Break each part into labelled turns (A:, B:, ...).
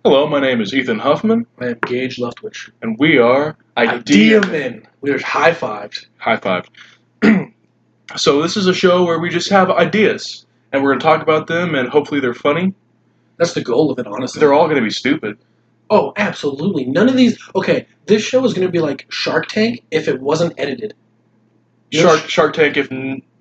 A: Hello, my name is Ethan Huffman,
B: I am Gage Leftwich.
A: and we are
B: Idea Men. We are high-fived.
A: High five. So this is a show where we just have ideas, and we're going to talk about them, and hopefully they're funny.
B: That's the goal of it, honestly.
A: They're all going to be stupid.
B: Oh, absolutely. None of these... Okay, this show is going to be like Shark Tank if it wasn't edited. You know,
A: Shark Tank if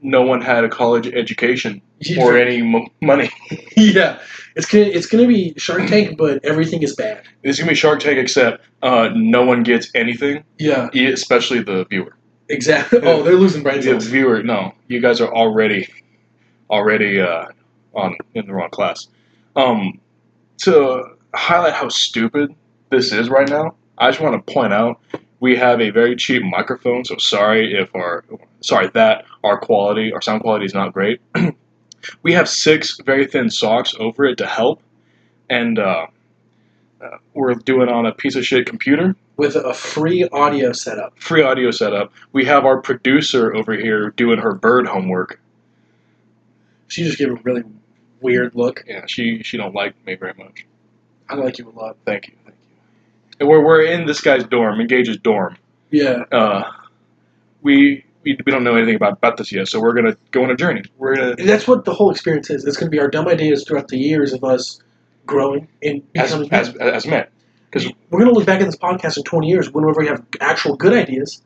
A: no one had a college education
B: Yeah.
A: or any money.
B: Yeah. It's gonna be Shark Tank, but everything is bad.
A: It's going to be Shark Tank except no one gets anything,
B: Yeah,
A: especially the viewer.
B: exactly. Oh, they're losing brain
A: The
B: cells.
A: viewer, no. You guys are already in the wrong class. To highlight how stupid this is right now, I just want to point out we have a very cheap microphone, so sorry that our sound quality is not great. We have 6 very thin socks over it to help, and we're doing on a piece of shit computer.
B: With a free audio setup.
A: We have our producer over here doing her bird homework.
B: She just gave a really weird look.
A: Yeah, she don't like me very much.
B: I like you a lot.
A: Thank you. And we're in this guy's dorm, Engage's dorm.
B: Yeah.
A: We don't know anything about this yet, so we're gonna go on a journey.
B: That's what the whole experience is. It's going to be our dumb ideas throughout the years of us growing and becoming
A: as men. Because
B: we're going to look back at this podcast in 20 years whenever we have actual good ideas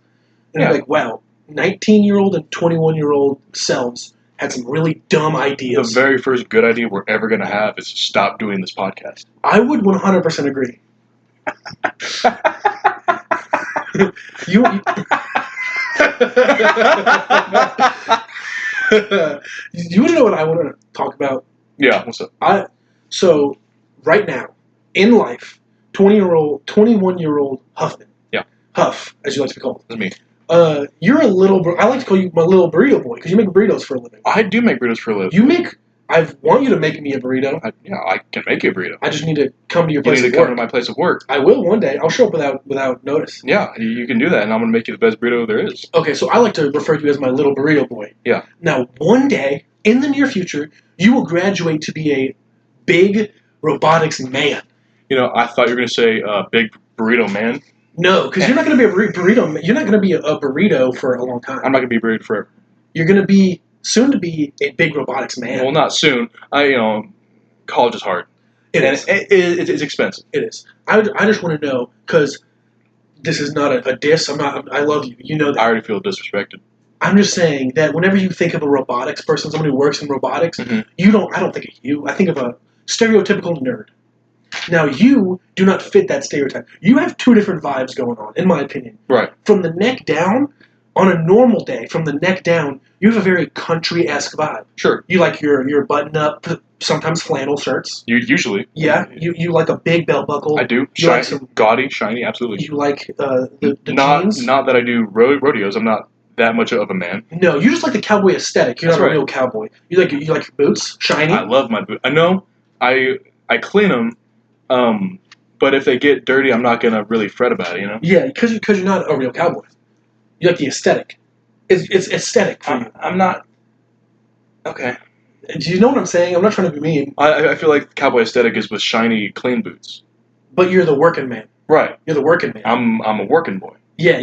B: and be like, wow, 19-year-old and 21-year-old selves had some really dumb ideas.
A: The very first good idea we're ever going to have is to stop doing this podcast.
B: I would 100% agree. you want to know what I want to talk about?
A: Yeah, what's up?
B: So right now, in life, 21-year-old Huffman.
A: Yeah.
B: Huff, as you like to be called.
A: That's me.
B: You're a little... I like to call you my little burrito boy, because you make burritos for a living.
A: I do make burritos for a living.
B: I want you to make me a burrito.
A: I can make you a burrito.
B: I just need to come to your place of work.
A: You need to come to my place of work.
B: I will one day. I'll show up without notice.
A: Yeah, you can do that, and I'm going to make you the best burrito there is.
B: Okay, so I like to refer to you as my little burrito boy.
A: Yeah.
B: Now, one day, in the near future, you will graduate to be a big robotics man.
A: You know, I thought you were going to say big burrito man.
B: No, because you're not going to be a burrito. You're not going to be a burrito for a long time.
A: I'm not going to be a burrito forever.
B: You're going to be soon to be a big robotics man.
A: Well, not soon. College is hard.
B: It's
A: expensive.
B: It is. I just want to know, because this is not a diss. I love you. You know that.
A: I already feel disrespected.
B: I'm just saying that whenever you think of a robotics person, someone who works in robotics, I don't think of you. I think of a stereotypical nerd. Now, you do not fit that stereotype. You have 2 different vibes going on, in my opinion.
A: Right.
B: From the neck down, on a normal day, from the neck down, you have a very country-esque vibe.
A: Sure.
B: You like your button-up, sometimes flannel shirts.
A: Usually.
B: Yeah. You like a big belt buckle.
A: I do. Gaudy, shiny, absolutely.
B: You like the jeans.
A: Not that I do rodeos. I'm not that much of a man.
B: No, you just like the cowboy aesthetic. You're
A: That's
B: not
A: right.
B: a real cowboy. You like your boots, shiny.
A: I love my boots. I know. I clean them. But if they get dirty, I'm not gonna really fret about it, you know?
B: Yeah, because you're not a real cowboy. You like the aesthetic. It's aesthetic for you.
A: I'm not. Okay.
B: Do you know what I'm saying? I'm not trying to be mean.
A: I feel like cowboy aesthetic is with shiny, clean boots.
B: But you're the working man.
A: Right.
B: You're the working man.
A: I'm a working boy.
B: Yeah,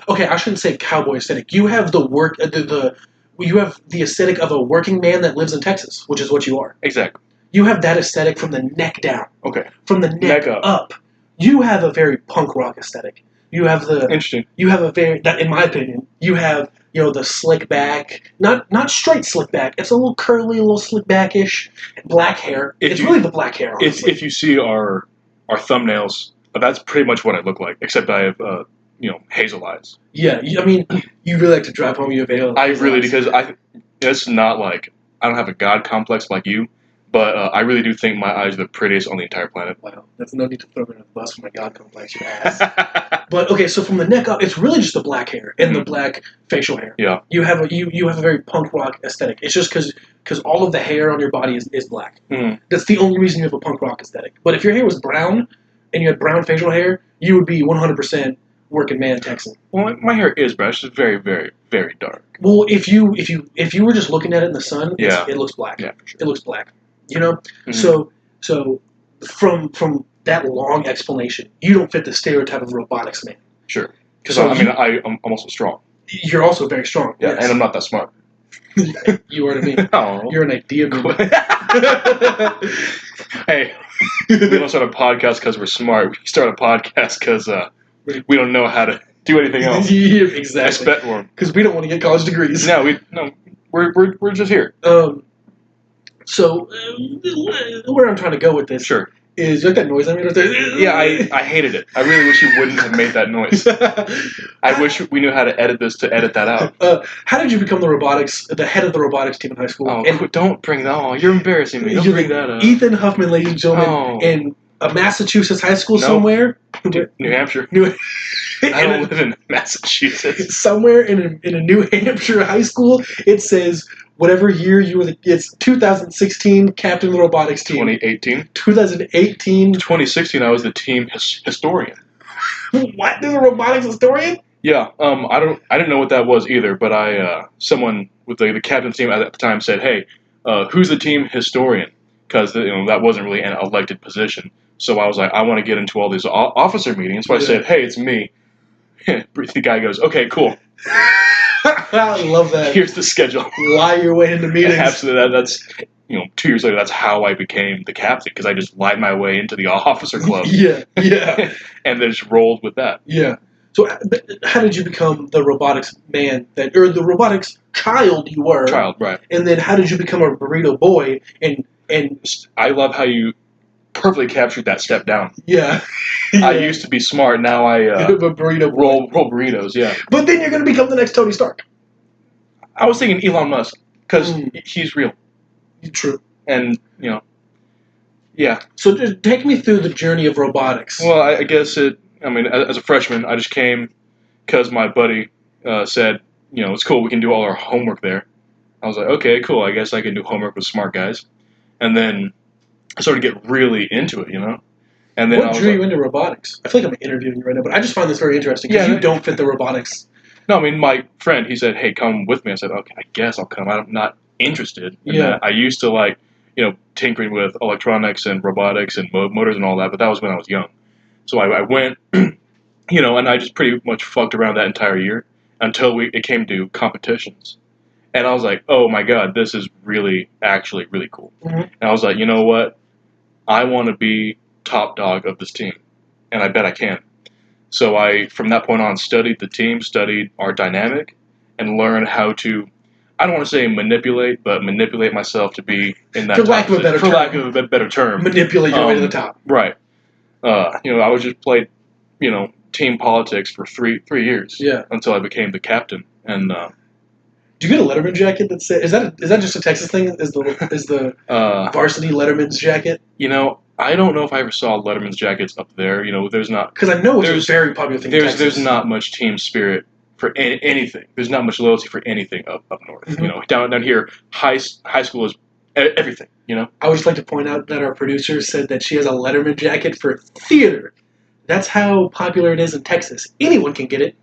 B: okay, I shouldn't say cowboy aesthetic. You have you have the aesthetic of a working man that lives in Texas, which is what you are.
A: Exactly.
B: You have that aesthetic from the neck down.
A: Okay.
B: From the neck up. You have a very punk rock aesthetic. You have
A: Interesting.
B: You have a very, in my opinion, you have, the slick back, not straight slick back. It's a little curly, a little slick back-ish, black hair. It's really the black hair, honestly.
A: If you see our thumbnails, that's pretty much what I look like, except I have, hazel eyes.
B: Yeah, I mean, you really like to drive home your veil.
A: I really, because it's not like, I don't have a god complex like you, but I really do think my eyes are the prettiest on the entire planet.
B: Wow, that's no need to throw me under the bus for my god complex, your ass. But okay, so from the neck up, it's really just the black hair and the black facial hair.
A: Yeah.
B: You have a very punk rock aesthetic. It's just because all of the hair on your body is black.
A: Mm.
B: That's the only reason you have a punk rock aesthetic. But if your hair was brown and you had brown facial hair, you would be 100% working man Texan.
A: Well, my hair is brown. It's just very, very, very dark.
B: Well, if you were just looking at it in the sun, it looks black.
A: Yeah, for sure.
B: It looks black. Mm-hmm. So from that long explanation, you don't fit the stereotype of robotics man.
A: Sure. Because
B: So
A: I'm also strong.
B: You're also very strong.
A: Yeah,
B: yes.
A: and I'm not that smart.
B: You are to me.
A: Oh.
B: You're an idea man.
A: Hey, we don't start a podcast because we're smart. We start a podcast because we don't know how to do anything else.
B: Yeah, exactly.
A: Because
B: we don't want to get college degrees.
A: No, we're just here.
B: So where I'm trying to go with this
A: Sure.
B: is you like that noise I made right there?
A: Yeah, I hated it. I really wish you wouldn't have made that noise. I wish we knew how to edit this to edit that out.
B: How did you become the head of the robotics team in high school?
A: Oh, don't bring that on. You're embarrassing me. Don't bring that up.
B: Ethan Huffman, ladies and gentlemen, in a Massachusetts high school somewhere.
A: New Hampshire. I don't live in Massachusetts.
B: Somewhere in a New Hampshire high school, it says whatever year you were. It's 2016 captain of the robotics team.
A: 2018.
B: 2018.
A: 2016. I was the team historian.
B: What? There's a robotics historian?
A: Yeah. I didn't know what that was either, but someone with the captain's team at the time said, "Hey, who's the team historian?" Because that wasn't really an elected position. So I was like, I want to get into all these officer meetings. So I said, "Hey, it's me." The guy goes, "Okay, cool."
B: I love that.
A: Here's the schedule.
B: Lie your way into meetings.
A: Absolutely. That's 2 years later. That's how I became the captain because I just lied my way into the officer club.
B: Yeah.
A: And then just rolled with that.
B: Yeah. So how did you become the robotics man or the robotics child you were?
A: Child, right.
B: And then how did you become a burrito boy? And
A: I love how you perfectly captured that step down.
B: Yeah.
A: I used to be smart. Now I
B: burrito
A: roll burritos. Yeah.
B: But then you're going to become the next Tony Stark.
A: I was thinking Elon Musk because he's real.
B: True.
A: And yeah.
B: So just take me through the journey of robotics.
A: Well, I guess as a freshman, I just came because my buddy said, it's cool. We can do all our homework there. I was like, okay, cool. I guess I can do homework with smart guys. And then I started to get really into it, And then
B: what drew you into robotics? I feel like I'm interviewing you right now, but I just find this very interesting because you don't fit the robotics.
A: No, my friend, he said, "Hey, come with me." I said, "Okay, I guess I'll come. I'm not interested in that. I used to like, tinkering with electronics and robotics and motors and all that, but that was when I was young. So I went, and I just pretty much fucked around that entire year until it came to competitions. And I was like, oh my God, this is actually really cool.
B: Mm-hmm.
A: And I was like, you know what? I want to be top dog of this team. And I bet I can. So I, from that point on, studied the team, studied our dynamic, and learned how to, I don't want to say manipulate, but manipulate myself to be in that
B: For lack of a better term. Manipulate your way to the top.
A: Right. I was just played, team politics for three years.
B: Yeah.
A: Until I became the captain. And
B: do you get a Letterman jacket that says? Is that just a Texas thing? Is the varsity Letterman's jacket?
A: I don't know if I ever saw Letterman's jackets up there. There's not,
B: because I know it's a very popular thing.
A: There's not much team spirit for anything. There's not much loyalty for anything up north. Mm-hmm. Down here, high school is everything.
B: I would just like to point out that our producer said that she has a Letterman jacket for theater. That's how popular it is in Texas. Anyone can get it.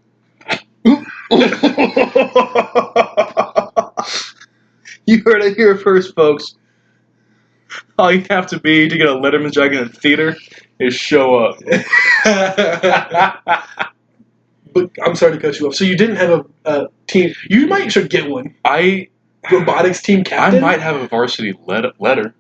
A: You heard it here first, folks. All you have to be to get a Letterman jacket in theater is show up.
B: But I'm sorry to cut you off. So you didn't have a team. You should get one. Robotics team captain?
A: I might have a varsity letter.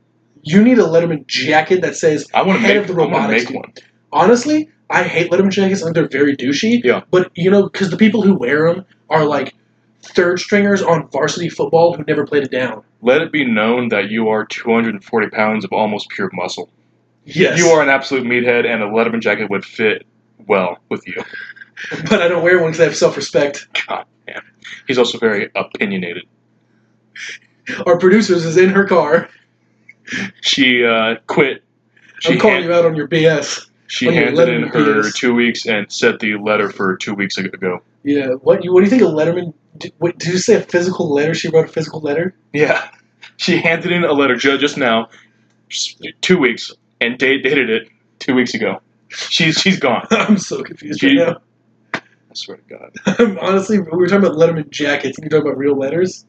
B: You need a Letterman jacket that says head of the robotics team.
A: One.
B: Honestly, I hate Letterman jackets. I think they're very douchey.
A: Yeah.
B: But, because the people who wear them are like third stringers on varsity football who never played it down.
A: Let it be known that you are 240 pounds of almost pure muscle.
B: Yes.
A: You are an absolute meathead, and a Letterman jacket would fit well with you.
B: But I don't wear one because I have self-respect.
A: God damn. He's also very opinionated.
B: Our producer is in her car.
A: She quit.
B: I'm calling you out on your BS.
A: She handed in her 2 weeks and sent the letter for 2 weeks ago.
B: Yeah. What do you think of Letterman? Did you say a physical letter? She wrote a physical letter?
A: Yeah. She handed in a letter just now, 2 weeks, and dated it 2 weeks ago. She's gone.
B: I'm so confused right now.
A: I swear to God.
B: Honestly, we were talking about Letterman jackets, and you're talking about real letters.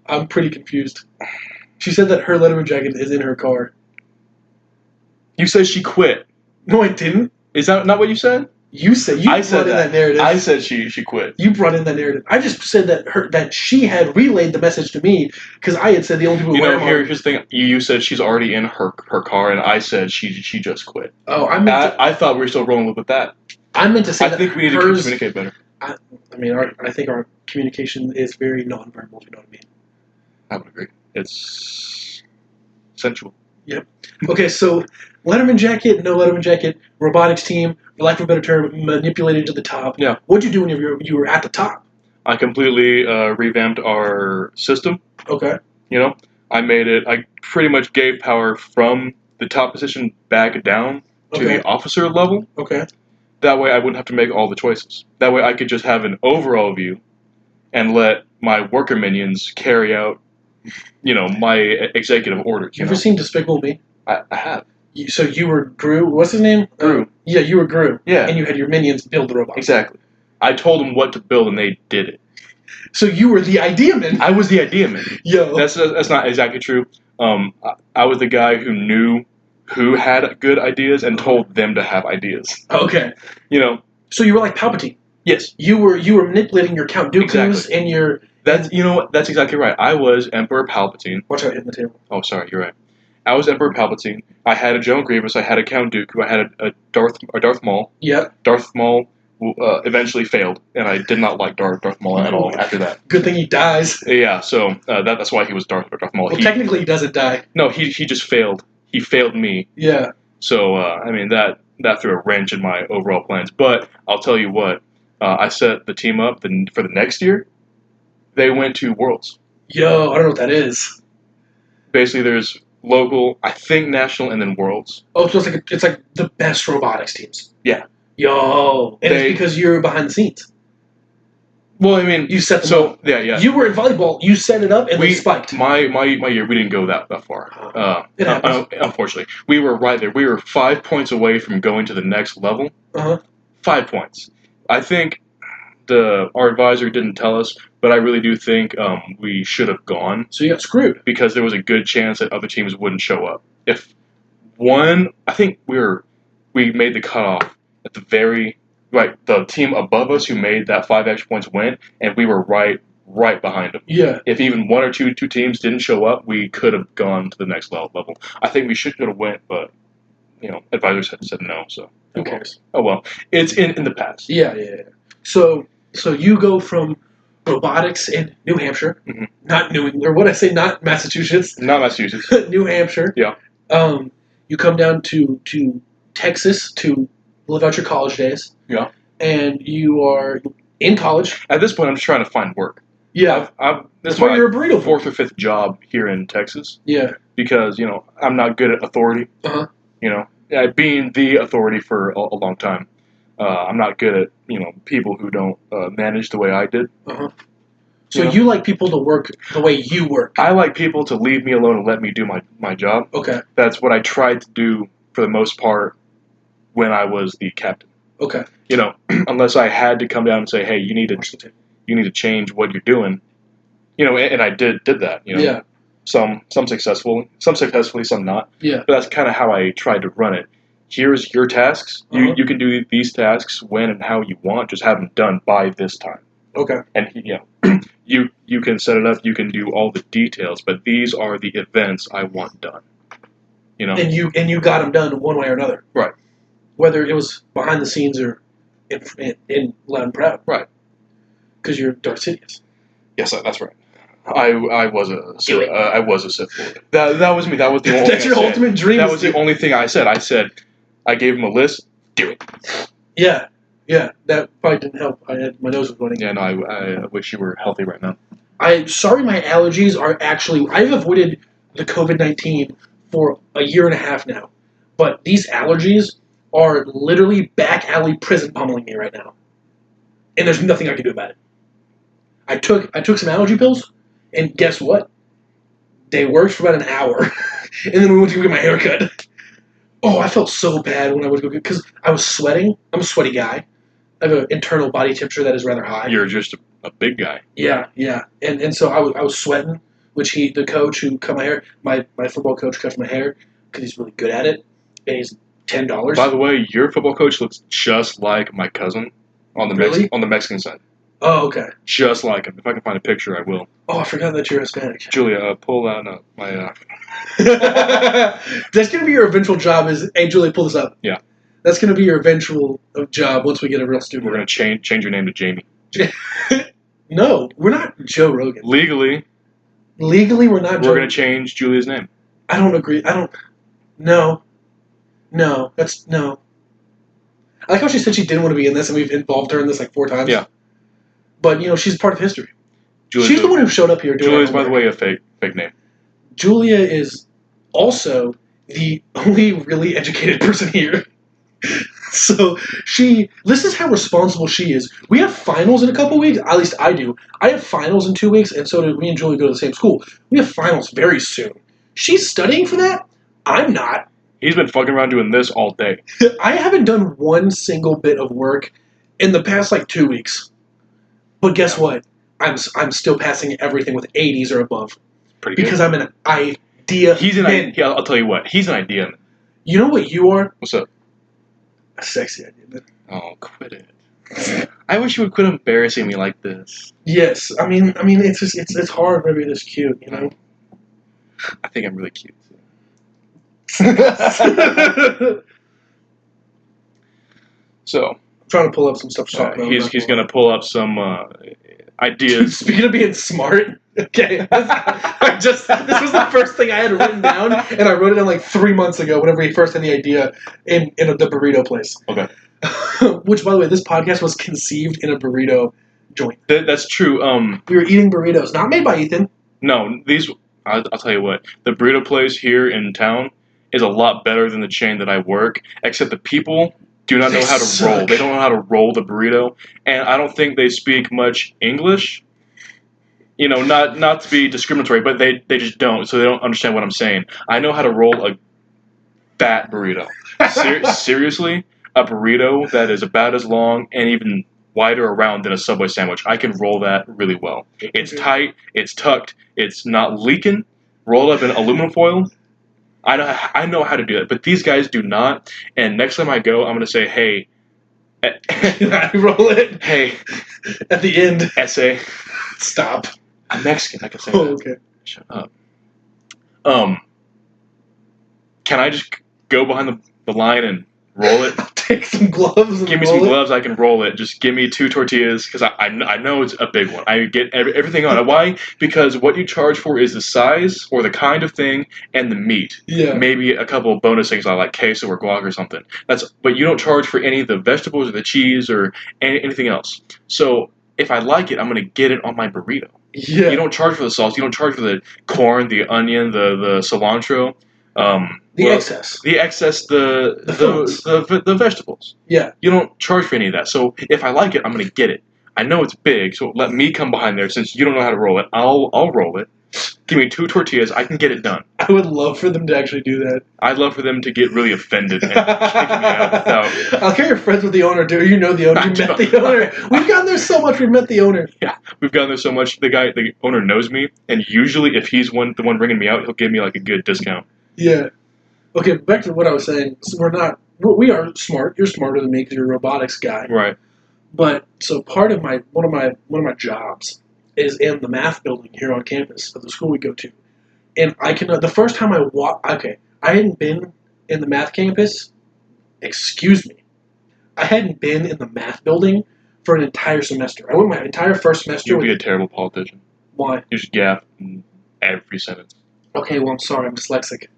B: I'm pretty confused. She said that her Letterman jacket is in her car.
A: You said she quit.
B: No, I didn't.
A: Is that not what you said?
B: You said
A: I said
B: in that narrative.
A: I said she quit.
B: You brought in that narrative. I just said that she had relayed the message to me because I had said the only people who wear them
A: Here's the thing. You said she's already in her car, and I said she just quit.
B: Oh,
A: I thought we were still rolling with that.
B: I meant to say
A: I think we need to communicate better.
B: I think our communication is very nonverbal, if you know what I mean.
A: I would agree. It's sensual.
B: Yep. Okay, so Letterman Jacket, no Letterman Jacket, robotics team, for lack of a better term, manipulated to the top.
A: Yeah.
B: What'd you do when you were at the top?
A: I completely revamped our system.
B: Okay.
A: I pretty much gave power from the top position back down to the officer level.
B: Okay.
A: That way I wouldn't have to make all the choices. That way I could just have an overall view and let my worker minions carry out, my executive orders.
B: You ever seen Despicable Me?
A: I have.
B: So you were Gru. What's his name?
A: Gru.
B: Yeah, you were Gru.
A: Yeah.
B: And you had your minions build the robot.
A: Exactly. I told them what to build, and they did it.
B: So you were the idea man.
A: I was the idea man.
B: Yo.
A: That's not exactly true. I was the guy who knew who had good ideas and told them to have ideas.
B: Okay. So you were like Palpatine.
A: Yes.
B: You were manipulating your Count Dooku's
A: exactly.
B: and your...
A: That's exactly right. I was Emperor Palpatine.
B: Watch out, hitting the table.
A: Oh, sorry, you're right. I was Emperor Palpatine. I had a General Grievous. I had a Count Dooku. I had a Darth Maul.
B: Yeah.
A: Darth Maul eventually failed, and I did not like Darth Maul at all after that.
B: Good thing he dies.
A: Yeah, so that's why he was Darth Maul.
B: Well, technically he doesn't die.
A: No, he just failed. He failed me.
B: Yeah.
A: So, that threw a wrench in my overall plans. But I'll tell you what, I set the team up for the next year. They went to Worlds.
B: Yo, I don't know what that is.
A: Basically, there's local, I think national, and then Worlds.
B: Oh, so it's like the best robotics teams.
A: Yeah.
B: Yo, and it's because you're behind the scenes.
A: Well, I mean,
B: you set them up.
A: Yeah.
B: You were in volleyball. You set it up, and they spiked.
A: My year, we didn't go that far. Unfortunately, we were right there. We were 5 points away from going to the next level. 5 points. I think our advisor didn't tell us, but I really do think we should have gone.
B: So you got screwed
A: because there was a good chance that other teams wouldn't show up. I think we made the cutoff at the very. Right, the team above us who made that 5 extra points went, and we were right behind them.
B: Yeah.
A: If even one or two teams didn't show up, we could have gone to the next level. I think we should have went, but advisors had said no. So
B: who cares?
A: Oh well, it's in the past.
B: Yeah. So you go from robotics in New Hampshire, not New England, or what I say, not Massachusetts, New Hampshire.
A: Yeah.
B: You come down to Texas to live out your college days.
A: Yeah.
B: And you are in college.
A: At this point, I'm just trying to find work.
B: Yeah.
A: This is
B: why you're a burrito.
A: Fourth or fifth job here in Texas.
B: Yeah.
A: Because, I'm not good at authority.
B: Uh-huh.
A: Being the authority for a long time. I'm not good at, people who don't manage the way I did.
B: Uh-huh. So you like people to work the way you work?
A: I like people to leave me alone and let me do my job.
B: Okay.
A: That's what I tried to do for the most part when I was the captain.
B: Okay.
A: Unless I had to come down and say, hey, you need to change what you're doing. And I did that.
B: Yeah.
A: Some successfully, some not.
B: Yeah.
A: But that's kind of how I tried to run it. Here's your tasks.
B: Uh-huh.
A: You can do these tasks when and how you want. Just have them done by this time.
B: Okay.
A: And you can set it up. You can do all the details. But these are the events I want done.
B: And you got them done one way or another.
A: Right.
B: Whether it was behind the scenes or in loud and proud.
A: Right.
B: Because you're Darth Sidious.
A: Yes, that's right. I was a Sith Lord. That was me. That was the only.
B: That's your ultimate dream.
A: That was the only thing I said. I gave him a list. Do it.
B: Yeah. That probably didn't help. My nose was running.
A: Yeah, no. I wish you were healthy right now.
B: I'm sorry. My allergies are actually. I've avoided the COVID-19 for a year and a half now, but these allergies are literally back alley prison pummeling me right now, and there's nothing I can do about it. I took some allergy pills, and guess what? They worked for about an hour, and then we went to go get my hair cut. Oh, I felt so bad when I was going because I was sweating. I'm a sweaty guy. I have an internal body temperature that is rather high.
A: You're just a big guy.
B: Yeah, and so I was sweating, which the coach who cut my hair, my football coach cut my hair because he's really good at it. pays $10.
A: By the way, your football coach looks just like my cousin on the
B: Really?
A: on the Mexican side.
B: Oh, okay.
A: Just like him. If I can find a picture, I will.
B: Oh, I forgot that you're Hispanic.
A: Julia, pull that up. My
B: That's gonna be your eventual job. Is hey, Julie, pull this up.
A: Yeah.
B: That's gonna be your eventual job once we get a real student.
A: We're gonna change your name to Jamie.
B: No, we're not Joe Rogan.
A: Legally,
B: we're not.
A: We're gonna change Julia's name.
B: I don't agree. I don't. No. That's no. I like how she said she didn't want to be in this, and we've involved her in this like 4 times.
A: Yeah.
B: But she's part of history.
A: She's
B: the one who showed up here doing.
A: Julia's, by the way, a fake name.
B: Julia is also the only really educated person here. So this is how responsible she is. We have finals in a couple weeks. At least I do. I have finals in 2 weeks, and so do me and Julia go to the same school. We have finals very soon. She's studying for that. I'm not.
A: He's been fucking around doing this all day.
B: I haven't done one single bit of work in the past 2 weeks. But guess what? I'm still passing everything with 80s or above.
A: Pretty good.
B: Because I'm an idea man.
A: I'll tell you what. He's an idea man.
B: You know what you are?
A: What's up?
B: A sexy idea man.
A: Oh, quit it. I wish you would quit embarrassing me like this.
B: Yes. I mean it's just it's hard to be this cute,
A: I think I'm really cute. So
B: I'm trying to pull up some stuff to talk about.
A: He's gonna pull up some ideas.
B: Speaking of being smart, okay. This was the first thing I had written down, and I wrote it down 3 months ago. Whenever he first had the idea in the Burrito Place.
A: Okay.
B: Which, by the way, this podcast was conceived in a burrito joint.
A: That's true.
B: We were eating burritos, not made by Ethan.
A: No, I'll tell you what. The Burrito Place here in town is a lot better than the chain that I work, except the people do not know how to roll. They don't know how to roll the burrito, and I don't think they speak much English. Not to be discriminatory, but they just don't, so they don't understand what I'm saying. I know how to roll a fat burrito. Seriously, a burrito that is about as long and even wider around than a Subway sandwich. I can roll that really well. It's tight, it's tucked, it's not leaking, rolled up in aluminum foil. I know how to do it, but these guys do not. And next time I go, I'm going to say, hey.
B: I roll it.
A: Hey.
B: At the end.
A: Essay.
B: Stop.
A: I'm Mexican. I can say
B: that.
A: Okay. Shut up. Can I just go behind the line and roll it?
B: Take some gloves and
A: give me some gloves. I can roll it. Just give me 2 tortillas because I know it's a big one. I get everything on it. Why? Because what you charge for is the size or the kind of thing and the meat.
B: Yeah.
A: Maybe a couple of bonus things like queso or guac or something. But you don't charge for any of the vegetables or the cheese or anything else. So if I like it, I'm going to get it on my burrito.
B: Yeah.
A: You don't charge for the sauce. You don't charge for the corn, the onion, the cilantro.
B: The excess,
A: the vegetables.
B: Yeah.
A: You don't charge for any of that. So if I like it, I'm going to get it. I know it's big, so let me come behind there since you don't know how to roll it. I'll roll it. Give me 2 tortillas. I can get it done.
B: I would love for them to actually do that.
A: I'd love for them to get really offended and kick me out.
B: I'll care you're friends with the owner. Do you know the owner? You met the owner. We've gotten there so much. We've met the owner.
A: Yeah, we've gotten there so much. The owner knows me, and usually if he's the one bringing me out, he'll give me a good discount.
B: Yeah. Okay, back to what I was saying. So we are smart. You're smarter than me because you're a robotics guy.
A: Right.
B: But so part of one of my jobs is in the math building here on campus of the school we go to, and the first time I hadn't been in the math campus. Excuse me, I hadn't been in the math building for an entire semester. I went my entire first semester.
A: You'd be a terrible politician.
B: Why?
A: You just gap in every sentence.
B: Okay, well I'm sorry, I'm dyslexic.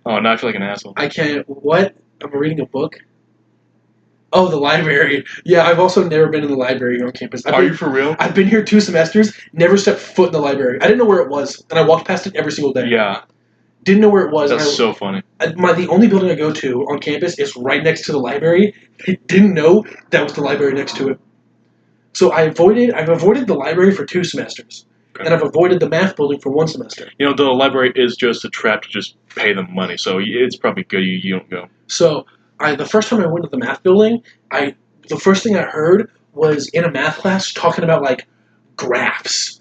A: Oh, now I feel like an asshole.
B: I can't. What? Am I reading a book? Oh, the library. Yeah, I've also never been in the library on campus.
A: Are you for real?
B: I've been here 2 semesters, never stepped foot in the library. I didn't know where it was, and I walked past it every single day.
A: Yeah.
B: Didn't know where it was.
A: That's so funny.
B: The only building I go to on campus is right next to the library. I didn't know that was the library next to it. So I've avoided the library for 2 semesters. Okay. And I've avoided the math building for 1 semester.
A: The library is just a trap to just pay them money, so it's probably good you don't go.
B: So the first time I went to the math building, the first thing I heard was in a math class talking about graphs.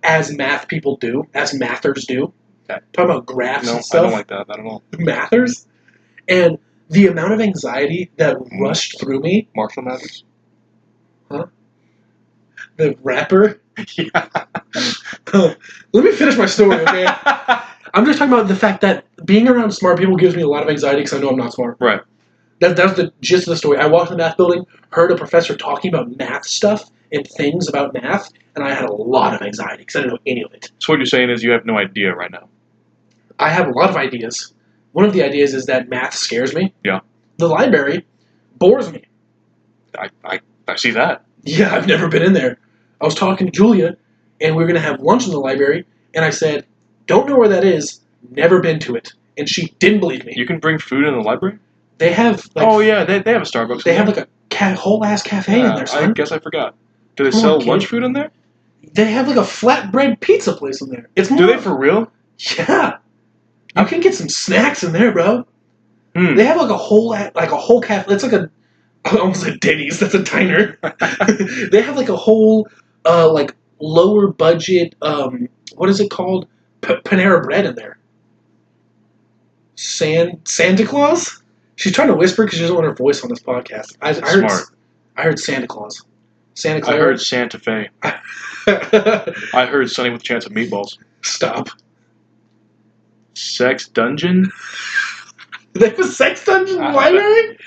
B: As math people do, as mathers do. Okay. Talking about graphs and stuff.
A: I don't like that at all.
B: Mathers? And the amount of anxiety that rushed through me.
A: Marshall Mathers?
B: Huh? The rapper?
A: Yeah.
B: Let me finish my story, okay? I'm just talking about the fact that being around smart people gives me a lot of anxiety because I know I'm not smart.
A: Right.
B: That's the gist of the story. I walked in the math building, heard a professor talking about math stuff and things about math, and I had a lot of anxiety because I didn't know any of it.
A: So what you're saying is you have no idea right now.
B: I have a lot of ideas. One of the ideas is that math scares me.
A: Yeah.
B: The library bores me.
A: I see that.
B: Yeah, I've never been in there. I was talking to Julia, and we were going to have lunch in the library, and I said, don't know where that is, never been to it. And she didn't believe me.
A: You can bring food in the library?
B: They have, like...
A: Oh, yeah, they have a Starbucks.
B: They have, like, a whole-ass cafe in there, son.
A: I guess I forgot. Do they sell lunch food in there?
B: They have, like, a flatbread pizza place in there. It's more...
A: Do they for real?
B: Yeah. You can get some snacks in there, bro. They have, like, a whole cafe. It's like a... I almost said Denny's. That's a diner. They have, like, a whole, like, lower-budget, what is it called? Panera Bread in there. Santa Claus? She's trying to whisper because she doesn't want her voice on this podcast. I heard Santa Claus. Santa Claus.
A: I heard Santa Fe. I heard Sunny with a Chance of Meatballs.
B: Stop.
A: Sex Dungeon?
B: They have a sex dungeon in the library?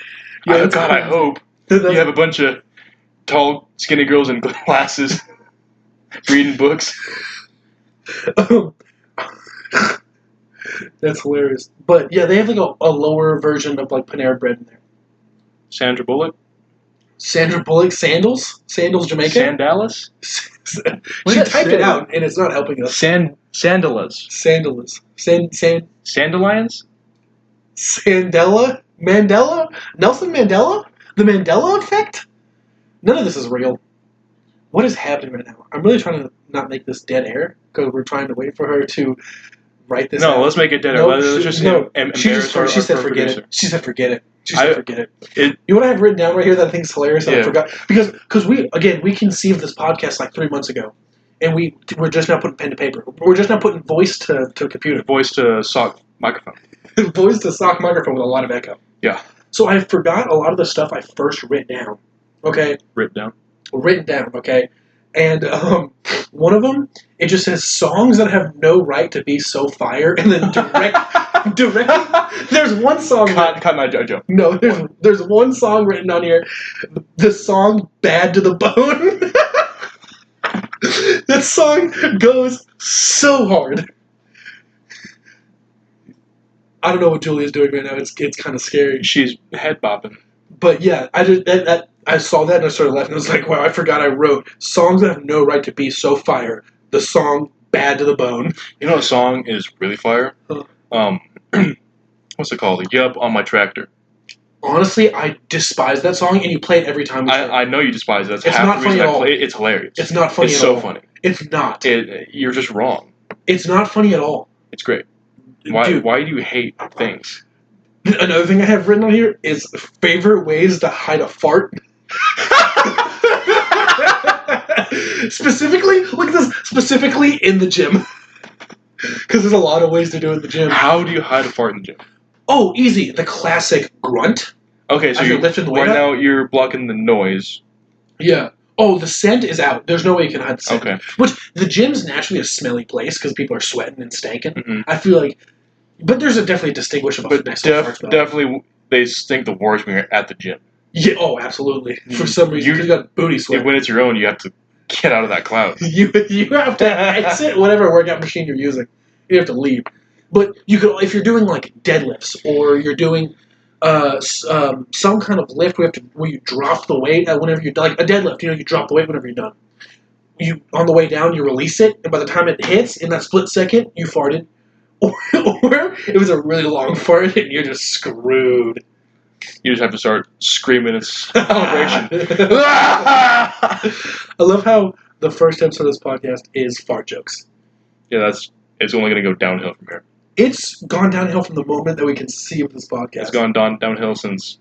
A: Yeah, God, I hope. You have a bunch of tall, skinny girls in glasses reading books.
B: That's hilarious. But yeah, they have like a lower version of like Panera Bread in there.
A: Sandra Bullock?
B: Sandra Bullock? Sandals Jamaica?
A: Sandalis?
B: She typed it out and it's not helping us.
A: Sandalas.
B: Sandalas.
A: Sandalians?
B: Sandela? Mandela? Nelson Mandela? The Mandela effect? None of this is real. What is happening right now? I'm really trying to not make this dead air because we're trying to wait for her to write this out.
A: No, let's make it dead air. Let's just
B: she said forget it. She said forget it. She said forget it. You know what I have written down right here that I think is hilarious that I forgot? Because we conceived this podcast like 3 months ago. And we're just now putting pen to paper. We're just now putting voice to computer.
A: Voice to sock microphone.
B: Voice to sock microphone with a lot of echo.
A: Yeah.
B: So I forgot a lot of the stuff I first written down. Okay?
A: Written down,
B: okay? And one of them, it just says songs that have no right to be so fire, and then direct. There's one song.
A: Cut my JoJo.
B: No, there's one song written on here. The song "Bad to the Bone." That song goes so hard. I don't know what Julia's doing right now. It's kind of scary.
A: She's head bopping.
B: But yeah, I saw that and I started laughing. I was like, wow, I forgot I wrote songs that have no right to be so fire. The song "Bad to the Bone."
A: You know what song is really fire?
B: Huh.
A: What's it called? Yup, on My Tractor.
B: Honestly, I despise that song, and you play it every time.
A: I know you despise it. That's
B: it's
A: half
B: not
A: the reason
B: funny
A: I
B: at
A: play
B: all.
A: it. It's hilarious.
B: It's not funny
A: it's
B: at all.
A: It's so funny.
B: It's not.
A: You're just wrong.
B: It's not funny at all.
A: It's great. Why do you hate things?
B: Another thing I have written on here is favorite ways to hide a fart. Specifically, look at this. Specifically in the gym. Because there's a lot of ways to do it in the gym.
A: How do you hide a fart in the gym?
B: Oh, easy. The classic grunt.
A: Okay, so
B: you're lifting the weight
A: right now you're blocking the noise.
B: Yeah. Oh, the scent is out. There's no way you can hide the scent.
A: Okay.
B: Which, the gym's naturally a smelly place because people are sweating and stanking.
A: Mm-hmm.
B: I feel like... But there's definitely a distinguishable...
A: But definitely they stink the worst when you're at the gym.
B: Yeah, oh, absolutely. For some reason, you got booty sweat.
A: When it's your own, you have to get out of that cloud.
B: You have to exit whatever workout machine you're using. You have to leave. But you could, if you're doing like deadlifts or you're doing some kind of lift where you drop the weight whenever you're done, like a deadlift, you drop the weight whenever you're done. You on the way down, you release it, and by the time it hits, in that split second, you farted. Or it was a really long fart, and you're just screwed.
A: You just have to start screaming in celebration.
B: I love how the first episode of this podcast is fart jokes.
A: Yeah, it's only going to go downhill from here.
B: It's gone downhill from the moment that we conceived this podcast.
A: It's gone downhill since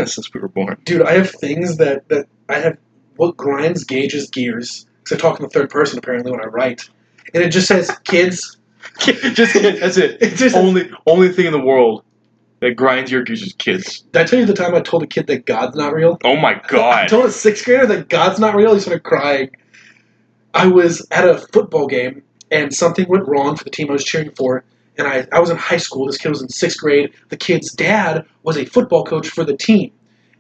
A: since we were born.
B: Dude, I have things that I have. What grinds Gage's gears? Because I talk in the third person apparently when I write, and it just says kids.
A: Just kids. That's it. It's just only thing in the world that grinds your gears as kids.
B: Did I tell you the time I told a kid that God's not real?
A: Oh my
B: I
A: god.
B: told a 6th grader that God's not real. He started crying. I was at a football game, and something went wrong for the team I was cheering for. And I was in high school. This kid was in 6th grade. The kid's dad was a football coach for the team.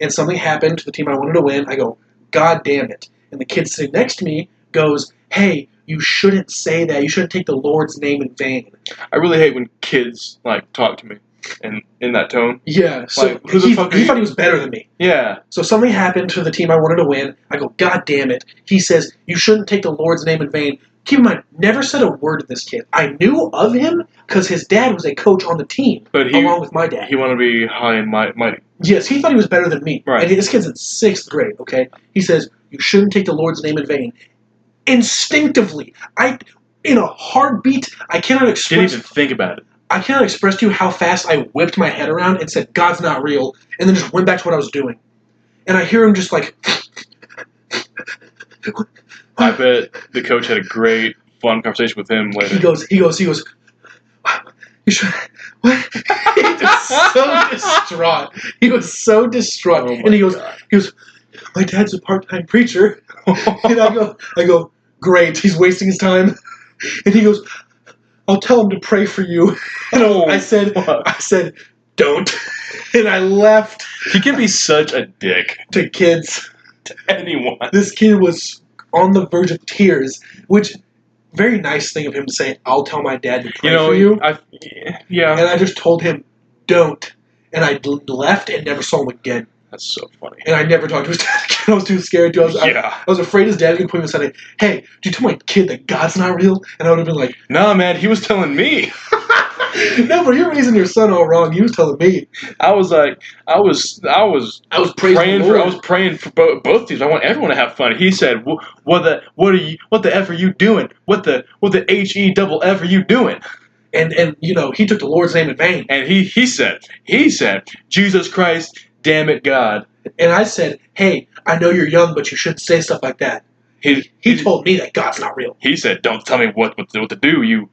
B: And something happened to the team I wanted to win. I go, God damn it. And the kid sitting next to me goes, hey, you shouldn't say that. You shouldn't take the Lord's name in vain.
A: I really hate when kids talk to me in that tone.
B: Yeah, so
A: Like, who the
B: he
A: fuck are you?
B: thought he was better than me.
A: Yeah.
B: So something happened to the team I wanted to win. I go, God damn it. He says, you shouldn't take the Lord's name in vain. Keep in mind, never said a word to this kid. I knew of him because his dad was a coach on the team,
A: But
B: along with my dad.
A: He wanted to be high and mighty.
B: Yes, he thought he was better than me.
A: Right.
B: And this kid's in 6th grade, okay? He says, you shouldn't take the Lord's name in vain. Instinctively, in a heartbeat, I cannot express...
A: Didn't even think about it.
B: I cannot express to you how fast I whipped my head around and said, God's not real, and then just went back to what I was doing. And I hear him just like...
A: I bet the coach had a great, fun conversation with him later.
B: He goes, you should... What? He was so distraught. He was so distraught.
A: Oh my
B: And he goes,
A: God.
B: my dad's a part-time preacher. And I go, great, he's wasting his time. And he goes, I'll tell him to pray for you. And I said, don't. And I left.
A: He can be such a dick
B: to kids.
A: to anyone.
B: This kid was on the verge of tears, which, very nice thing of him to say, I'll tell my dad to pray for you.
A: Yeah.
B: And I just told him, don't. And I left and never saw him again.
A: That's so funny.
B: And I never talked to his dad again. I was too scared to. I was afraid his dad was going to put me aside and say, hey, did you tell my kid that God's not real? And I would have been like,
A: nah, man, he was telling me.
B: no, but you're raising your son all wrong. He was telling me.
A: I was praying for both teams. I want everyone to have fun. He said, what the F are you doing? What the HE are you doing?
B: And he took the Lord's name in vain.
A: And he said, Jesus Christ, damn it, God.
B: And I said, hey, I know you're young, but you shouldn't say stuff like that. He told me that God's not real.
A: He said, don't tell me what to do, you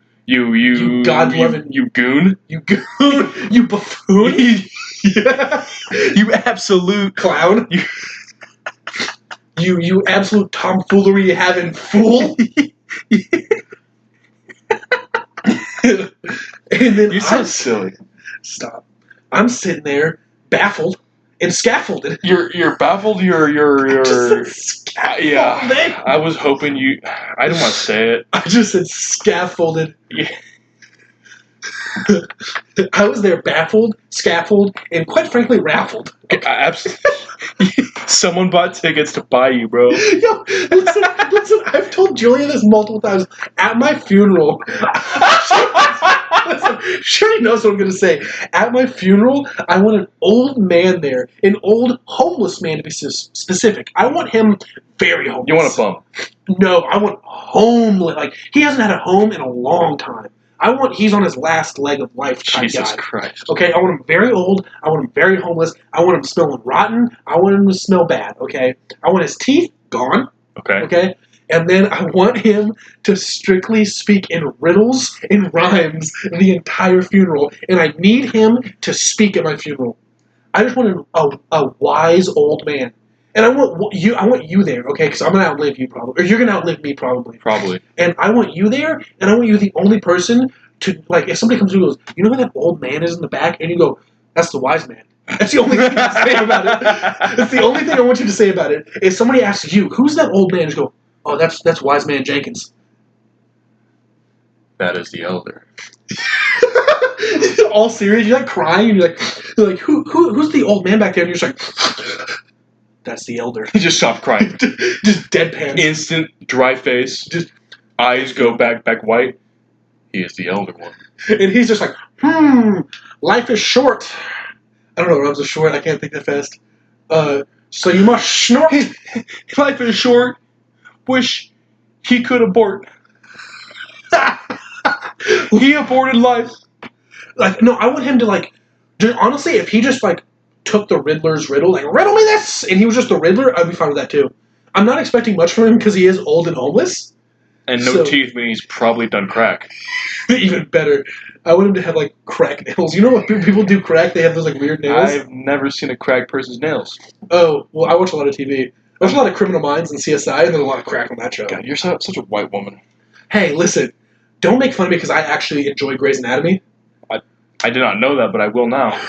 B: God-loving...
A: You goon.
B: You goon. You buffoon.
A: Yeah. You absolute...
B: clown. You absolute tomfoolery having fool. And then
A: You're so silly.
B: Stop. I'm sitting there, baffled and scaffolded.
A: You're baffled. You're
B: scaffolded.
A: Yeah. I was hoping you. I didn't want to say it.
B: I just said scaffolded.
A: Yeah.
B: I was there, baffled, scaffolded, and quite frankly, raffled.
A: Absolutely. Someone bought tickets to buy you, bro.
B: Yo, listen. I've told Julia this multiple times at my funeral. Listen, she already knows what I'm going to say. At my funeral, I want an old man there, an old homeless man to be specific. I want him very homeless.
A: You want a bum?
B: No, I want homeless. Like, he hasn't had a home in a long time. He's on his last leg of life type
A: Jesus
B: guy.
A: Christ.
B: Okay, I want him very old. I want him very homeless. I want him smelling rotten. I want him to smell bad, okay? I want his teeth gone. Okay? And then I want him to strictly speak in riddles and rhymes the entire funeral. And I need him to speak at my funeral. I just want a wise old man. And I want you there, okay? Because I'm going to outlive you probably. Or you're going to outlive me probably.
A: Probably.
B: And I want you there, and I want you the only person to, like, if somebody comes through and goes, you know who that old man is in the back? And you go, that's the wise man. That's the only thing to say about it. That's the only thing I want you to say about it. If somebody asks you, who's that old man? Just go, oh, that's Wise Man Jenkins.
A: That is the elder.
B: All serious, you're like crying, and you're like, who's the old man back there? And you're just like, that's the elder.
A: He just stopped crying.
B: Just deadpan.
A: Instant dry face. Just eyes go back white. He is the elder one.
B: And he's just like, life is short. I don't know, rhymes are short. I can't think that fast. So you must snort.
A: Life is short. Wish he could abort. He aborted life.
B: Like, no, I want him to, like, honestly, if he just, like, took the Riddler's riddle, like, riddle me this, and he was just the Riddler, I'd be fine with that, too. I'm not expecting much from him because he is old and homeless.
A: And no teeth means he's probably done crack.
B: Even better. I want him to have, like, crack nails. You know what people do crack? They have those, like, weird nails?
A: I've never seen a cracked person's nails.
B: Oh, well, I watch a lot of TV. I watch a lot of Criminal Minds and CSI, and there's a lot of crack on that show.
A: God, you're such a white woman.
B: Hey, listen. Don't make fun of me because I actually enjoy Grey's Anatomy.
A: I did not know that, but I will now.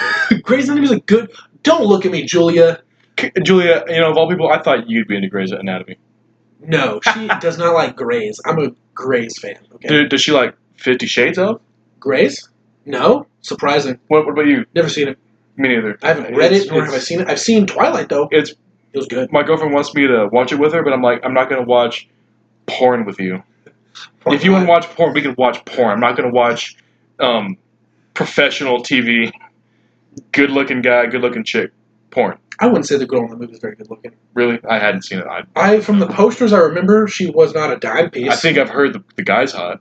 B: Grey's Anatomy is a good... Don't look at me, Julia.
A: Julia, of all people, I thought you'd be into Grey's Anatomy.
B: No, she does not like Grey's. I'm a Grey's fan. Okay.
A: Does she like 50 Shades of?
B: Grey's? No. Surprising.
A: What about you?
B: Never seen it.
A: Me neither.
B: I haven't read it, nor have I seen it. I've seen Twilight, though. It was good.
A: My girlfriend wants me to watch it with her, but I'm like, I'm not going to watch porn with you.
B: Porn
A: if you want to watch porn, we can watch porn. I'm not going to watch professional TV, good-looking guy, good-looking chick porn.
B: I wouldn't say the girl in the movie is very good-looking.
A: Really? I hadn't seen it.
B: From the posters, I remember she was not a dime piece.
A: I think I've heard the guy's hot.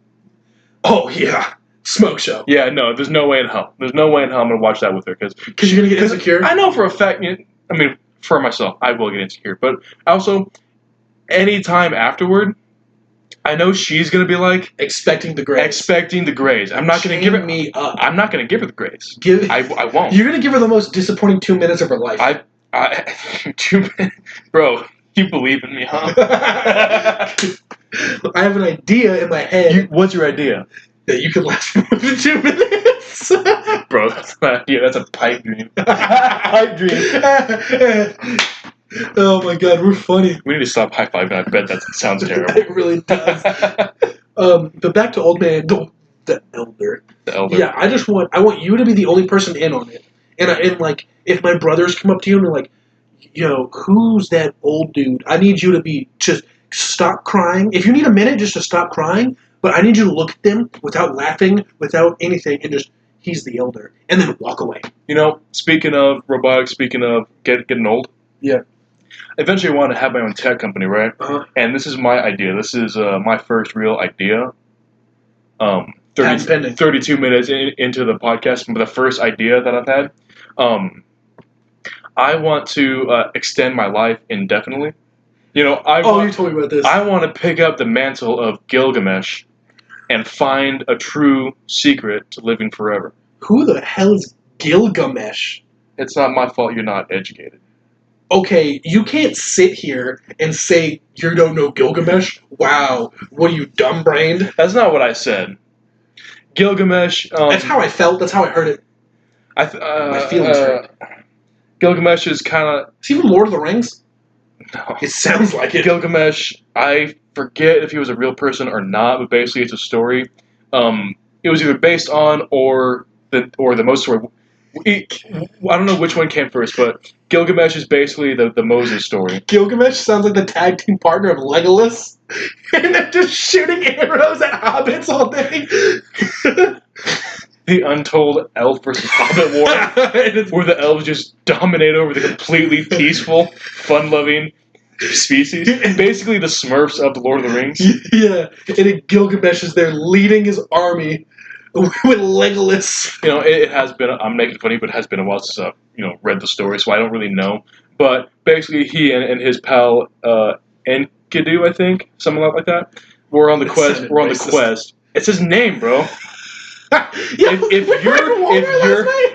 B: Oh, yeah. Smoke show.
A: Yeah, no, there's no way in hell. There's no way in hell I'm going to watch that with her. Because
B: you're going to get insecure?
A: I know for a fact, for myself, I will get insecure. But also, any time afterward, I know she's going to be like...
B: Expecting the Greys.
A: I'm not going to give her...
B: me up.
A: I'm not going to give her the Greys. I won't.
B: You're going to give her the most disappointing 2 minutes of her life.
A: 2 minutes? Bro, you believe in me, huh?
B: I have an idea in my head.
A: What's your idea?
B: That you can last for more than 2 minutes.
A: Bro, that's not an idea. That's a pipe dream. Pipe dream.
B: Oh my god, we're funny.
A: We need to stop high-fiving. I bet that sounds terrible.
B: It really does. But back to old man, the elder.
A: The elder.
B: Yeah, I want you to be the only person in on it. And like, if my brothers come up to you and they're like, who's that old dude? I need you to just stop crying. If you need a minute just to stop crying, but I need you to look at them without laughing, without anything, and just, he's the elder. And then walk away.
A: Speaking of robotics, speaking of getting old.
B: Yeah.
A: Eventually I want to have my own tech company, right?
B: Uh-huh.
A: And this is my idea. This is my first real idea. 32 minutes into the podcast, the first idea that I've had. I want to extend my life indefinitely. You told me about this. I want to pick up the mantle of Gilgamesh and find a true secret to living forever.
B: Who the hell is Gilgamesh?
A: It's not my fault you're not educated.
B: Okay, you can't sit here and say you don't know Gilgamesh. Wow, what are you, dumb-brained?
A: That's not what I said. Gilgamesh...
B: that's how I felt. That's how I heard it. My feelings hurt.
A: Gilgamesh is kind of...
B: Is he from Lord of the Rings?
A: No.
B: It sounds like it.
A: Gilgamesh, I forget if he was a real person or not, but basically it's a story. It was either based on or the most story. I don't know which one came first, but Gilgamesh is basically the Moses story.
B: Gilgamesh sounds like the tag team partner of Legolas. And they're just shooting arrows at hobbits all day.
A: The untold elf versus hobbit war, where the elves just dominate over the completely peaceful, fun-loving species. Basically the Smurfs of the Lord of the Rings.
B: Yeah, and Gilgamesh is there leading his army with Legolas.
A: It has been, I'm making funny, but it has been a while since I've, read the story, so I don't really know. But basically he and his pal, Enkidu, I think, something like that, we're on the quest. It's his name, bro.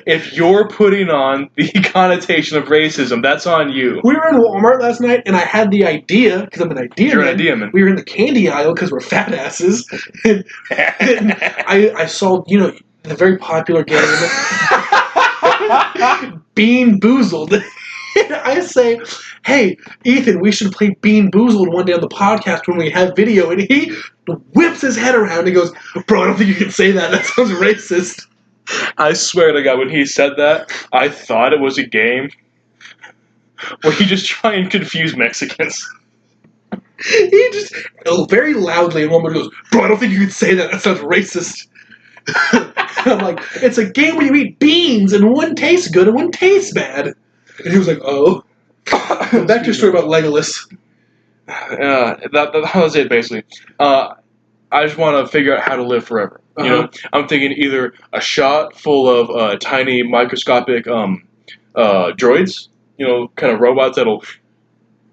A: If you're putting on the connotation of racism, that's on you.
B: We were in Walmart last night, and I had the idea, because I'm an idea
A: You're
B: man.
A: An idea man.
B: We were in the candy aisle, because we're fat asses. And I saw, the very popular game, Bean Boozled. And I say, hey, Ethan, we should play Bean Boozled one day on the podcast when we have video. And he whips his head around and goes, bro, I don't think you can say that. That sounds racist.
A: I swear to God, when he said that, I thought it was a game where he just try and confuse Mexicans.
B: He just, very loudly in one moment goes, bro, I don't think you can say that. That sounds racist. I'm like, it's a game where you eat beans and one tastes good and one tastes bad. And he was like, oh. Back to your story about Legolas.
A: That was it, basically. I just want to figure out how to live forever. I'm thinking either a shot full of tiny microscopic droids, kind of robots that'll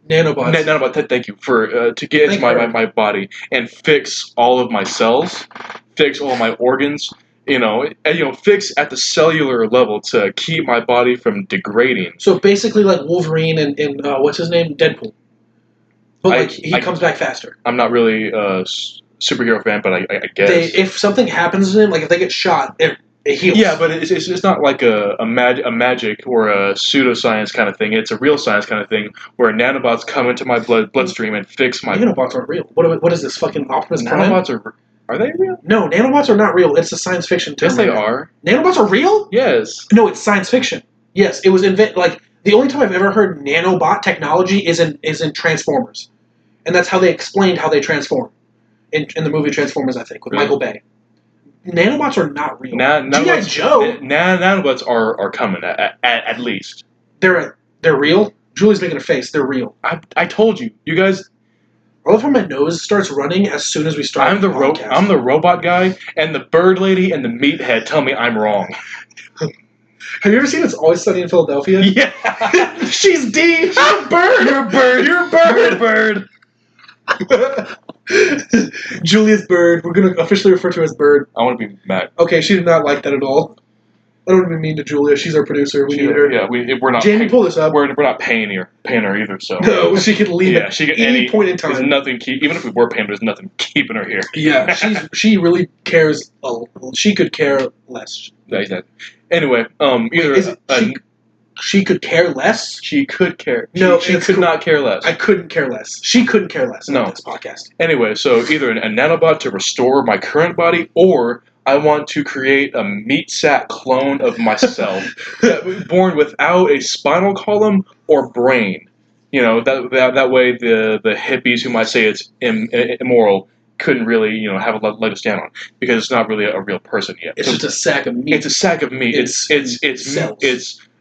B: Nanobots.
A: Nanobot. Thank you for to get into my body and fix all of my cells, fix all of my organs. Fix at the cellular level to keep my body from degrading.
B: So basically, like Wolverine and what's his name, Deadpool. But he comes back faster.
A: I'm not really a superhero fan, but I guess
B: if something happens to him, like if they get shot, it heals.
A: Yeah, but it's not like a magic or a pseudoscience kind of thing. It's a real science kind of thing where nanobots come into my bloodstream and fix my.
B: Nanobots aren't real. What is this fucking Optimus Prime?
A: Nanobots are they real?
B: No, nanobots are not real. It's a science fiction term.
A: Yes, they are.
B: Nanobots are real?
A: Yes.
B: No, it's science fiction. Yes, it was the only time I've ever heard nanobot technology is in Transformers, and that's how they explained how they transform in the movie Transformers, I think, with Michael Bay. Nanobots are not real. G.I. Joe.
A: Nanobots are coming at least.
B: They're real. Julie's making a face. They're real.
A: I told you. You guys.
B: I love how my nose starts running as soon as we start.
A: I'm the robot guy, and the bird lady and the meathead tell me I'm wrong.
B: Have you ever seen It's Always Sunny in Philadelphia?
A: Yeah.
B: She's D. She's a bird.
A: You're a bird.
B: You're a bird.
A: You're a bird.
B: Julia's bird. We're going to officially refer to her as bird.
A: I want to be Matt.
B: Okay, she did not like that at all. I don't even mean to Julia. She's our producer. We need her.
A: Yeah, we're not.
B: Jamie, pull this up.
A: We're not paying her either. So
B: no, she could leave at any point in time.
A: There's nothing. Even if we were paying, there's nothing keeping her here.
B: Yeah, she really cares. She could care less.
A: Exactly. Anyway,
B: she could care less.
A: She could care.
B: No,
A: she could not care less.
B: I couldn't care less. She couldn't care less.
A: No,
B: this podcast.
A: Anyway, so either a nanobot to restore my current body, or I want to create a meat sack clone of myself, born without a spinal column or brain. That way the hippies who might say it's immoral couldn't really have a leg to stand on, because it's not really a real person yet.
B: It's just a sack of meat.
A: It's a sack of meat. It's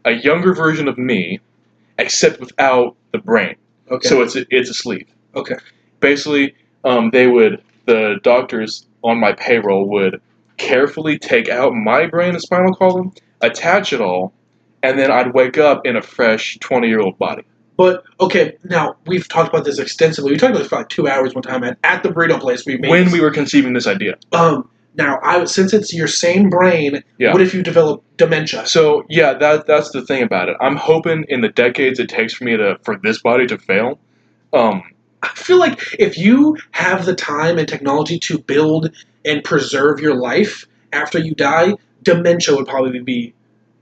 A: a younger version of me, except without the brain.
B: Okay.
A: So it's a sleeve.
B: Okay.
A: Basically, the doctors on my payroll would carefully take out my brain and spinal column, attach it all, and then I'd wake up in a fresh 20-year-old body.
B: But, okay, now, we've talked about this extensively. We talked about this for like 2 hours one time at the Burrito Place. We
A: were conceiving this idea.
B: Now, since it's your same brain, what if you develop dementia?
A: So, yeah, that's the thing about it. I'm hoping in the decades it takes for this body to fail.
B: I feel like if you have the time and technology to build and preserve your life after you die, dementia would probably be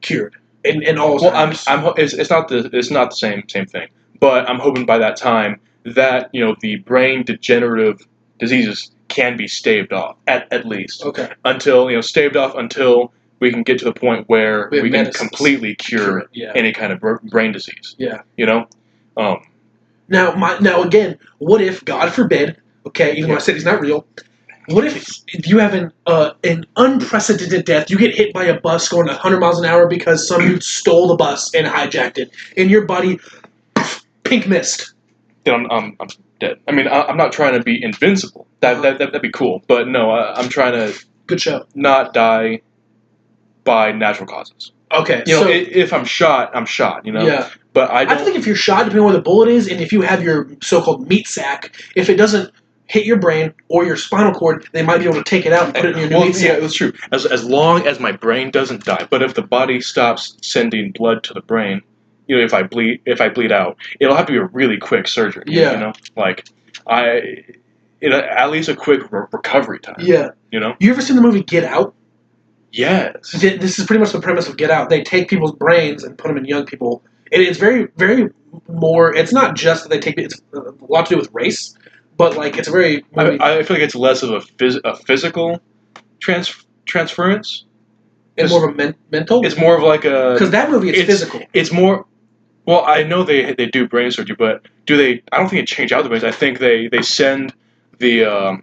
B: cured. In Alzheimer's.
A: Well, it's not the same thing. But I'm hoping by that time that the brain degenerative diseases can be staved off at least.
B: Okay.
A: Until staved off until we can get to the point where we can completely cure any kind of brain disease.
B: Yeah.
A: Now
B: again, what if, God forbid, okay, even though I said he's not real, what if you have an unprecedented death? You get hit by a bus going 100 miles an hour because some dude stole the bus and hijacked it. In your body, pink mist.
A: Then I'm dead. I mean, I'm not trying to be invincible. That'd be cool. But no, I'm trying to
B: good show.
A: Not die by natural causes.
B: Okay.
A: If I'm shot, I'm shot.
B: Yeah.
A: But I
B: think if you're shot, depending on where the bullet is, and if you have your so-called meat sack, if it doesn't hit your brain or your spinal cord, they might be able to take it out and put it in your new meat sack.
A: Yeah, that's true. As long as my brain doesn't die. But if the body stops sending blood to the brain, if I bleed out, it'll have to be a really quick surgery.
B: Yeah.
A: At least a quick recovery time.
B: Yeah. You ever seen the movie Get Out?
A: Yes.
B: This is pretty much the premise of Get Out. They take people's brains and put them in young people. And it's very, very more. It's not just that they take. It's a lot to do with race, but it's a very.
A: I feel like it's less of a physical transference.
B: It's more of a mental.
A: It's more of like a.
B: Because that movie is physical.
A: It's more. Well, I know they do brain surgery, but do they? I don't think they change out the brains. I think they send the.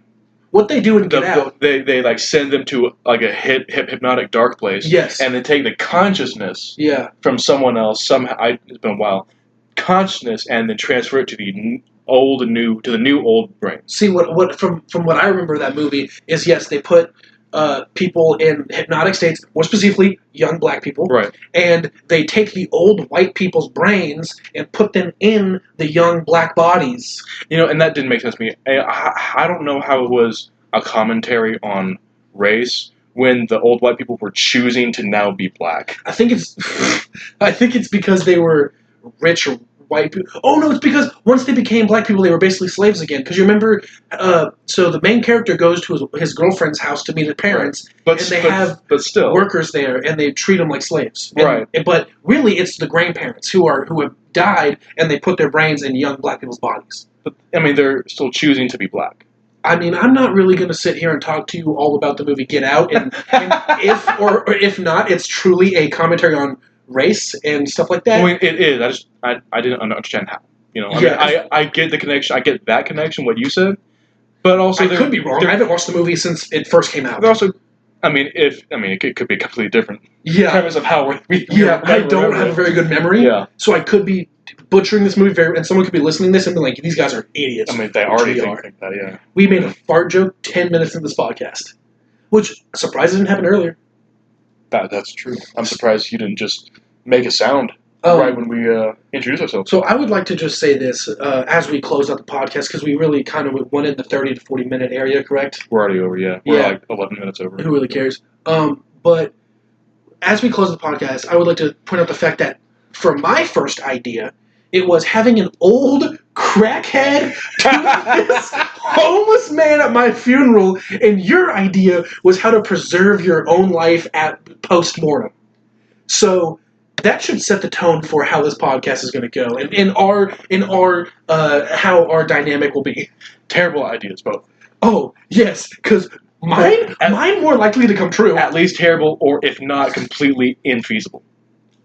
B: What they do in Get Out,
A: they send them to a hypnotic dark place.
B: Yes.
A: And they take the consciousness.
B: Yeah.
A: From someone else. It's been a while. Consciousness, and then transfer it to the new old brain.
B: See what from what I remember of that movie is, yes, they put people in hypnotic states, more specifically young black people,
A: Right.
B: and they take the old white people's brains and put them in the young black bodies.
A: And that didn't make sense to me. I don't know how it was a commentary on race when the old white people were choosing to now be black.
B: I think it's because they were rich white people. Oh no, it's because once they became black people, they were basically slaves again. Because you remember, so the main character goes to his girlfriend's house to meet his parents,
A: But
B: and they have
A: still
B: workers there, and they treat them like slaves.
A: Right.
B: But really, it's the grandparents who have died, and they put their brains in young black people's bodies.
A: But they're still choosing to be black.
B: I mean, I'm not really going to sit here and talk to you all about the movie Get Out, and if not, it's truly a commentary on race and stuff like that.
A: I mean, it is. I didn't understand how. I get the connection. I get that connection. What you said, but also
B: I could be wrong. I haven't watched the movie since it first came out.
A: Also, it could be a completely different premise of how we.
B: I don't have a very good memory.
A: Yeah.
B: So I could be butchering this movie and someone could be listening to this and be like, "These guys are idiots."
A: I mean, they already think that. Yeah.
B: We made a fart joke 10 minutes into this podcast, which surprised didn't happen earlier.
A: That's true. I'm surprised you didn't just make a sound right when we introduced ourselves.
B: So I would like to just say this as we close out the podcast, because we really kind of went in the 30 to 40 minute area, correct?
A: We're already over, yeah. We're like 11 minutes over.
B: Who really cares? But as we close the podcast, I would like to point out the fact that for my first idea, it was having an old crackhead do this homeless man at my funeral, and your idea was how to preserve your own life at post-mortem. So that should set the tone for how this podcast is going to go, and in our how our dynamic will be.
A: Terrible ideas, both.
B: Oh yes, because mine more likely to come true.
A: At least terrible, or if not, completely infeasible.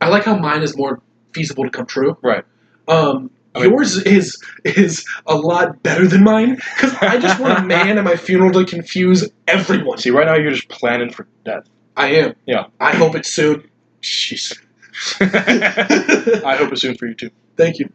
B: I like how mine is more feasible to come true.
A: Right.
B: Yours is a lot better than mine, because I just want a man at my funeral to confuse everyone.
A: See, right now you're just planning for death.
B: I am.
A: Yeah.
B: I hope it's soon.
A: Jeez. I hope it's soon for you too.
B: Thank you.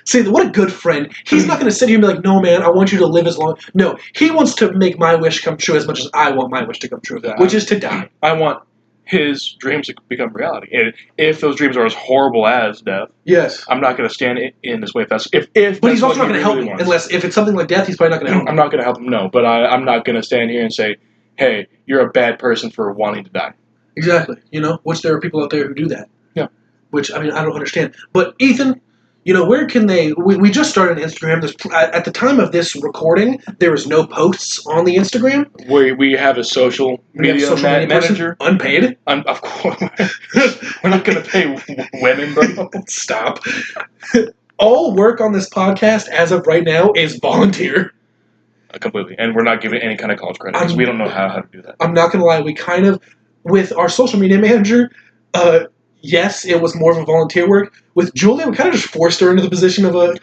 B: See, what a good friend. He's not going to sit here and be like, "No, man, I want you to live as long." No, he wants to make my wish come true as much as I want my wish to come true, which is to die.
A: I want his dreams to become reality. And if those dreams are as horrible as death,
B: yes,
A: I'm not going to stand in his way. But
B: he's also not going to help me. Unless, if it's something like death, he's probably not going to help me.
A: I'm not going to help him, no. But I'm not going to stand here and say, "Hey, you're a bad person for wanting to die."
B: Exactly. Which there are people out there who do that.
A: Yeah.
B: Which, I don't understand. But, Ethan, where can they... We just started an Instagram. At the time of this recording, there is no posts on the Instagram.
A: We have a social media manager.
B: Unpaid.
A: Of course. We're not going to pay women, bro.
B: Stop. All work on this podcast, as of right now, is volunteer.
A: Completely. And we're not giving any kind of college credit, because we don't know how to do that.
B: I'm not going to lie. We kind of... With our social media manager... yes, it was more of a volunteer work. With Julia, we kind of just forced her into the position of a...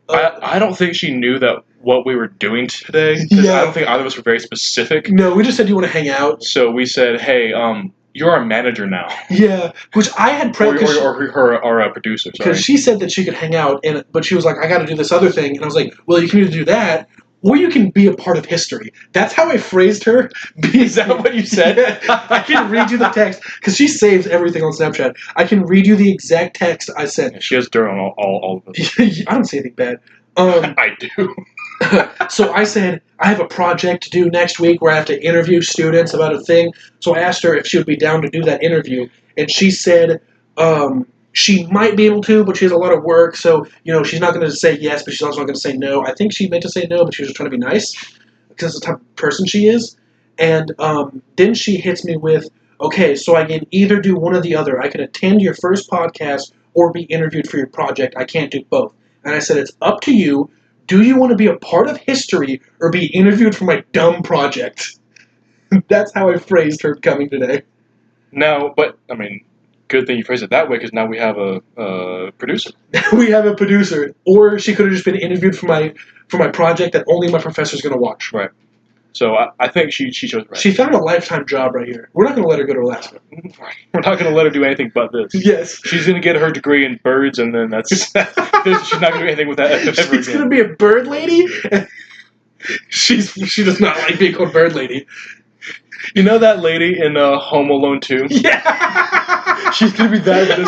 A: I don't think she knew that what we were doing today.
B: Yeah.
A: I don't think either of us were very specific.
B: No, we just said, "Do you want to hang out?"
A: So we said, "Hey, you're our manager now."
B: Yeah, which I had...
A: Or our producer, sorry.
B: Because she said that she could hang out, but she was like, "I got to do this other thing." And I was like, "Well, you can either do that, or you can be a part of history." That's how I phrased her.
A: Is that what you said?
B: I can read you the text, because she saves everything on Snapchat. I can read you the exact text I sent.
A: Yeah, she has dirt on all of us.
B: I don't say anything bad.
A: I do.
B: So I said, I have a project to do next week where I have to interview students about a thing. So I asked her if she would be down to do that interview. And she said she might be able to, but she has a lot of work. So, she's not going to say yes, but she's also not going to say no. I think she meant to say no, but she was just trying to be nice, because that's the type of person she is. And then she hits me with, "Okay, so I can either do one or the other. I can attend your first podcast or be interviewed for your project. I can't do both." And I said, "It's up to you. Do you want to be a part of history or be interviewed for my dumb project?" That's how I phrased her coming today.
A: No, but, good thing you phrased it that way, because now we have a producer.
B: We have a producer. Or she could have just been interviewed for my project that only my professor's going to watch.
A: Right. So I think she chose right.
B: She found a lifetime job right here. We're not going to let her go to Alaska.
A: We're not going to let her do anything but this.
B: Yes.
A: She's going to get her degree in birds, and then that's... she's not going to do anything with that ever again.
B: She's going to be a bird lady? She does not like being called bird lady.
A: You know that lady in Home Alone 2?
B: Yeah.
A: She's gonna be that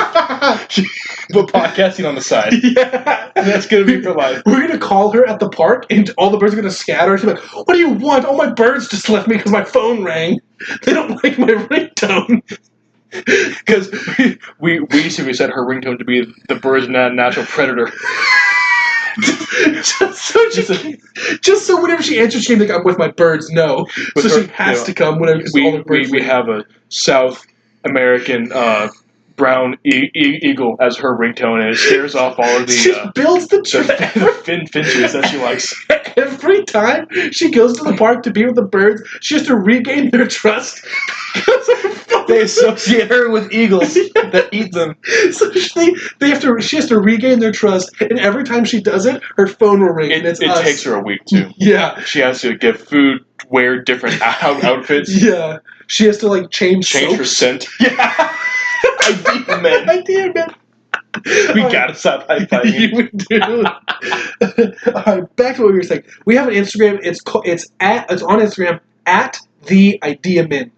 A: but podcasting on the side.
B: Yeah.
A: And that's gonna be for life.
B: We're gonna call her at the park, and all the birds are gonna scatter. She's like, "What do you want? All my birds just left me because my phone rang. They don't like my ringtone."
A: Because we basically set her ringtone to be the bird's natural predator.
B: just so whenever she answers, she's like, "I'm with my birds." No,
A: With
B: so
A: her,
B: she has to come whenever all the birds.
A: We have a South American brown eagle as her ringtone, and it scares off all of the
B: she builds the
A: finches that she likes.
B: Every time she goes to the park to be with the birds, she has to regain their trust.
A: They associate her with eagles that eat them.
B: So she has to regain their trust, and every time she does it, her phone will ring.
A: It
B: us.
A: takes her a week too.
B: Yeah,
A: she has to get food, wear different outfits.
B: Yeah, she has to like change
A: her scent. Yeah, idea man. We gotta stop high-fiving.
B: We do. All right, back to what we were saying. We have an Instagram. It's on Instagram at the Idea Men.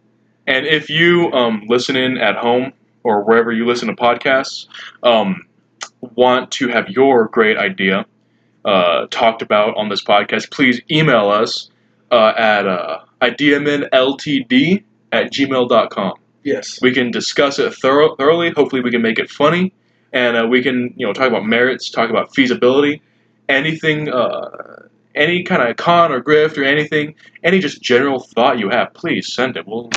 A: And if you listening at home or wherever you listen to podcasts, want to have your great idea talked about on this podcast, please email us at ideamenltd@gmail.com.
B: Yes.
A: We can discuss it thoroughly. Hopefully we can make it funny. And we can talk about merits, talk about feasibility, anything, any kind of con or grift or anything, any just general thought you have, please send it. We'll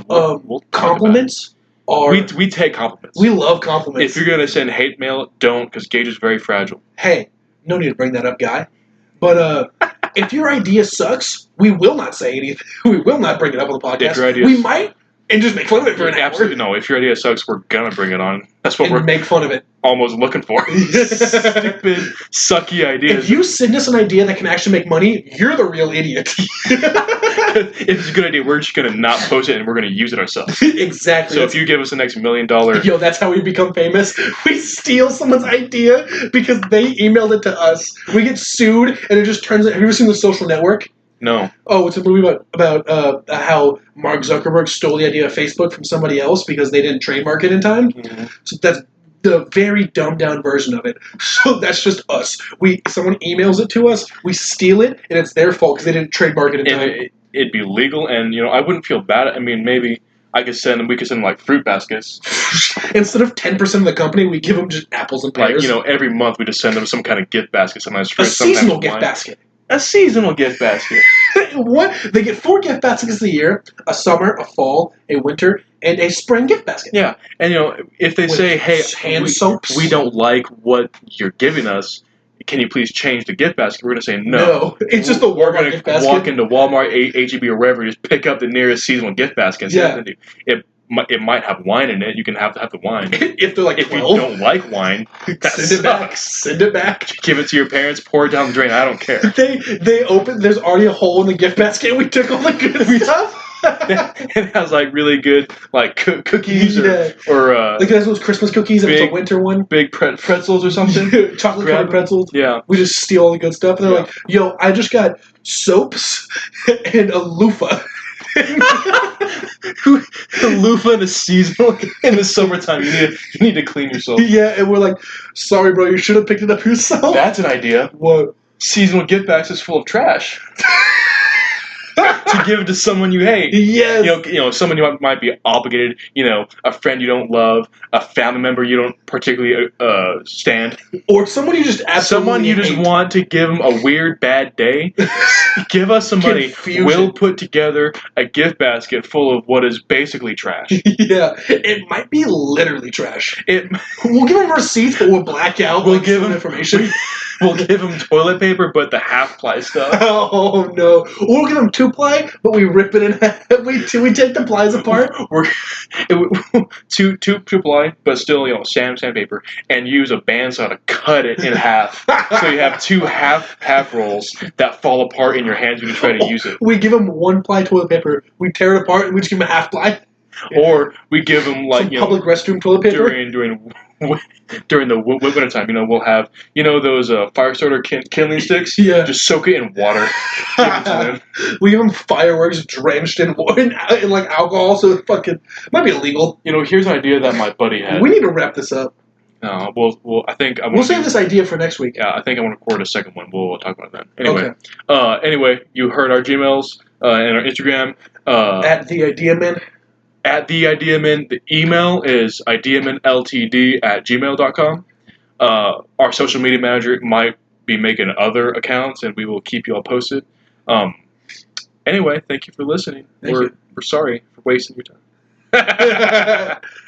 B: compliments are...
A: We take compliments.
B: We love compliments.
A: If you're going to send hate mail, don't, because Gage is very fragile.
B: Hey, no need to bring that up, guy. But if your idea sucks, we will not say anything. We will not bring it up on the podcast.
A: If your idea
B: we might, and just make fun of it for an hour.
A: Absolutely no. If your idea sucks, we're going to bring it on. That's what we're
B: make fun of it.
A: Almost looking for. Stupid, sucky ideas.
B: If you send us an idea that can actually make money, you're the real idiot.
A: If it's a good idea, we're just going to not post it and we're going to use it ourselves.
B: Exactly.
A: So if you give us the next $1 million...
B: Yo, that's how we become famous. We steal someone's idea because they emailed it to us. We get sued and it just turns out... Have you ever seen The Social Network?
A: No.
B: Oh, it's a movie about how Mark Zuckerberg stole the idea of Facebook from somebody else because they didn't trademark it in time. Mm-hmm. So that's the very dumbed down version of it. So that's just us. Someone emails it to us, we steal it, and it's their fault because they didn't trademark it in time.
A: It'd be legal, and I wouldn't feel bad. I mean, maybe we could send like fruit baskets.
B: Instead of 10% of the company, we give them just apples and pears.
A: Like every month we just send them some kind of gift basket. Sometimes fruit,
B: a seasonal gift basket.
A: A seasonal gift basket.
B: What? They get 4 gift baskets a year: a summer, a fall, a winter, and a spring gift basket.
A: Yeah, and if they say, "Hey,
B: soaps,
A: we don't like what you're giving us. Can you please change the gift basket?" We're going to say no.
B: No, it's just a Walmart gift basket.
A: Walk into Walmart, HEB, or wherever, just pick up the nearest seasonal gift basket.
B: Yeah.
A: It might have wine in it. You can have the wine.
B: If they're like 12.
A: If you don't like wine, that
B: send it back. Send it back.
A: Give it to your parents. Pour it down the drain. I don't care.
B: They open. There's already a hole in the gift basket. We took all the good stuff.
A: It has like really good like cookies or
B: like those Christmas cookies and it's a winter one.
A: Big pretzels or something.
B: Chocolate covered pretzels.
A: Yeah.
B: We just steal all the good stuff. And they're like, "Yo, I just got soaps and a loofah."
A: The loofah in the seasonal in the summertime. You need to clean yourself.
B: Yeah, and we're like, "Sorry, bro, you should have picked it up yourself."
A: That's an idea.
B: What?
A: Seasonal gift baskets full of trash. To give to someone you hate.
B: Yes.
A: Someone you might be obligated, a friend you don't love, a family member you don't particularly stand.
B: Or someone you just absolutely hate.
A: Want to give them a weird, bad day. Give us some money. We'll put together a gift basket full of what is basically trash.
B: Yeah. It might be literally trash. We'll give them receipts, but we'll black out.
A: We'll give them
B: information.
A: We'll give them toilet paper, but the half-ply stuff.
B: Oh, no. We'll give them 2-ply, but we rip it in half. We take the plies apart.
A: Two-ply, but still, sandpaper, and use a bandsaw to cut it in half. So you have 2 half rolls that fall apart in your hands when you try to use it.
B: We give them 1-ply toilet paper. We tear it apart, and we just give them a half-ply.
A: Or we give them like
B: Some public restroom toilet paper.
A: during the winter time, we'll have those fire starter kindling sticks.
B: Yeah.
A: Just soak it in water. Give it to them.
B: We give them fireworks drenched in like alcohol, so it fucking might be illegal.
A: Here's an idea that my buddy had.
B: We need to wrap this up.
A: I think
B: we'll save this idea for next week.
A: Yeah, I think I want to record a second one. We'll talk about that. Anyway, you heard our Gmails and our Instagram.
B: At the Ideaman.
A: At the Ideaman. The email is ideamanltd@gmail.com. Our social media manager might be making other accounts, and we will keep you all posted. Anyway, thank you for listening. We're sorry for wasting your time.